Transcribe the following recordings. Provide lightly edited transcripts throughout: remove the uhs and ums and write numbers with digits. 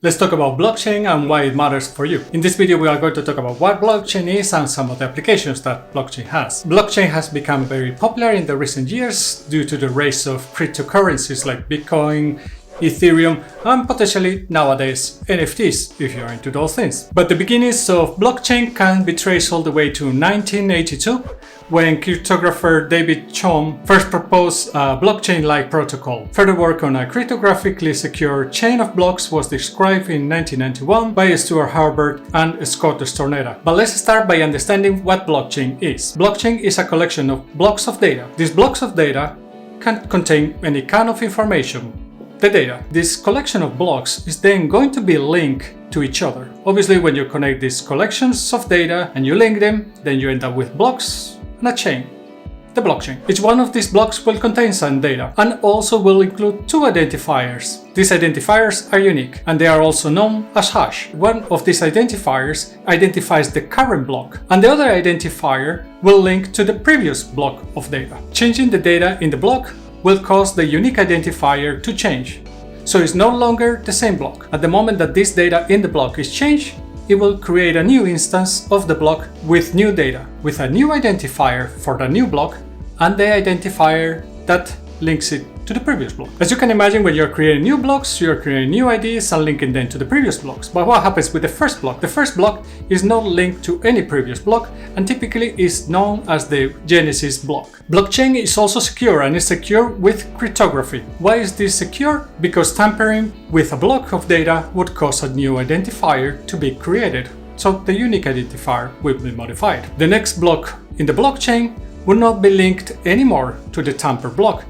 Let's talk about blockchain and why it matters for you. In this video, we are going to talk about what blockchain is and some of the applications that blockchain has. Blockchain has become very popular in the recent years due to the rise of cryptocurrencies like Bitcoin, Ethereum, and potentially nowadays NFTs if you're into those things. But the beginnings of blockchain can be traced all the way to 1982 when cryptographer David Chaum first proposed a blockchain-like protocol. Further work on a cryptographically secure chain of blocks was described in 1991 by Stuart Harbert and Scott Stornetta. But let's start by understanding what blockchain is. Blockchain is a collection of blocks of data. These blocks of data can contain any kind of information. The data. This collection of blocks is then going to be linked to each other. Obviously, when you connect these collections of data and you link them, then you end up with blocks and a chain, the blockchain. Each one of these blocks will contain some data and also will include two identifiers. These identifiers are unique and they are also known as hash. One of these identifiers identifies the current block and the other identifier will link to the previous block of data. Changing the data in the block will cause the unique identifier to change. So it's no longer the same block. At the moment that this data in the block is changed, it will create a new instance of the block with new data, with a new identifier for the new block and the identifier that links it to the previous block. As you can imagine, when you're creating new blocks, you're creating new IDs and linking them to the previous blocks. But what happens with the first block? The first block is not linked to any previous block and typically is known as the Genesis block. Blockchain is also secure and is secure with cryptography. Why is this secure? Because tampering with a block of data would cause a new identifier to be created. So the unique identifier will be modified. The next block in the blockchain will not be linked anymore to the tampered block,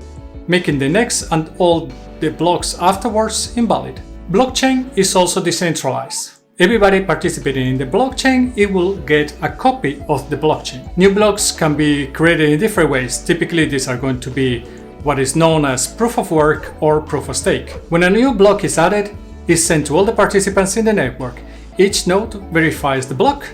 making the next and all the blocks afterwards invalid. Blockchain is also decentralized. Everybody participating in the blockchain, it will get a copy of the blockchain. New blocks can be created in different ways. Typically, these are going to be what is known as proof of work or proof of stake. When a new block is added, it's sent to all the participants in the network. Each node verifies the block,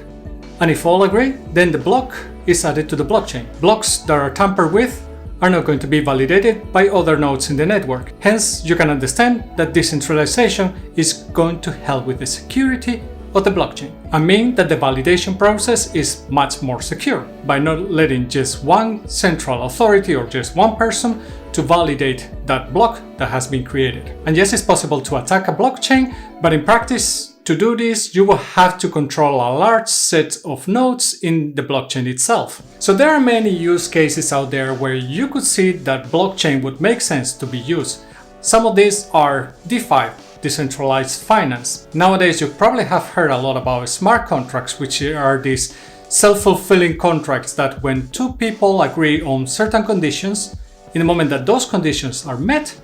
and if all agree, then the block is added to the blockchain. Blocks that are tampered with are not going to be validated by other nodes in the network. Hence, you can understand that decentralization is going to help with the security of the blockchain and mean that the validation process is much more secure by not letting just one central authority or just one person to validate that block that has been created. And yes, it's possible to attack a blockchain, but in practice, to do this, you will have to control a large set of nodes in the blockchain itself. So there are many use cases out there where you could see that blockchain would make sense to be used. Some of these are DeFi, decentralized finance. Nowadays, you probably have heard a lot about smart contracts, which are these self-fulfilling contracts that when two people agree on certain conditions, in the moment that those conditions are met,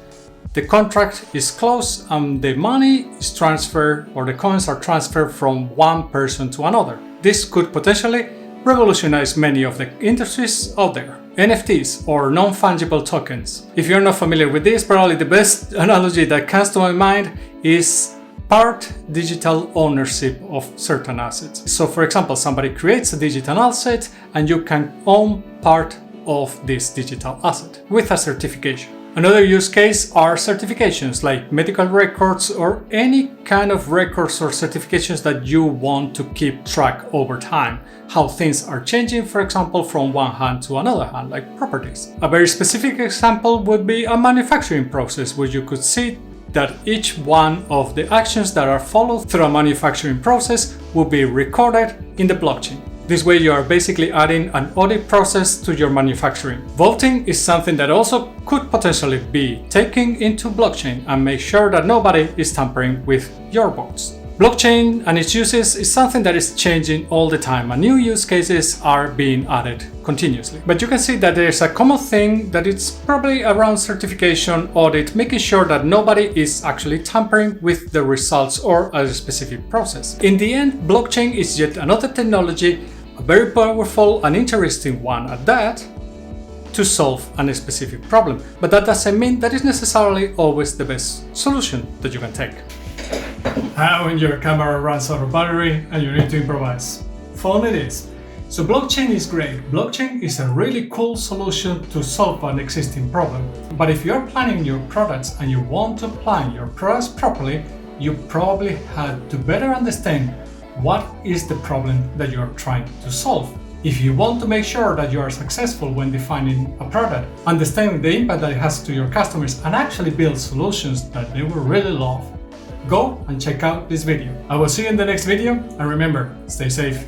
the contract is closed and the money is transferred or the coins are transferred from one person to another. This could potentially revolutionize many of the industries out there. NFTs or non-fungible tokens. If you're not familiar with this, probably the best analogy that comes to my mind is part digital ownership of certain assets. So for example, somebody creates a digital asset and you can own part of this digital asset with a certification. Another use case are certifications like medical records or any kind of records or certifications that you want to keep track over time. How things are changing, for example, from one hand to another hand, like properties. A very specific example would be a manufacturing process where you could see that each one of the actions that are followed through a manufacturing process will be recorded in the blockchain. This way you are basically adding an audit process to your manufacturing. Voting is something that also could potentially be taken into blockchain and make sure that nobody is tampering with your votes. Blockchain and its uses is something that is changing all the time and new use cases are being added continuously. But you can see that there's a common thing that it's probably around certification, audit, making sure that nobody is actually tampering with the results or a specific process. In the end, blockchain is yet another technology, a very powerful and interesting one at that, to solve a specific problem. But that doesn't mean that it's necessarily always the best solution that you can take. When your camera runs out of battery and you need to improvise. Phone it is. So blockchain is great. Blockchain is a really cool solution to solve an existing problem. But if you're planning your products and you want to plan your products properly, you probably had to better understand what is the problem that you are trying to solve. If you want to make sure that you are successful when defining a product, understanding the impact that it has to your customers, and actually build solutions that they will really love, go and check out this video. I will see you in the next video, and remember, stay safe.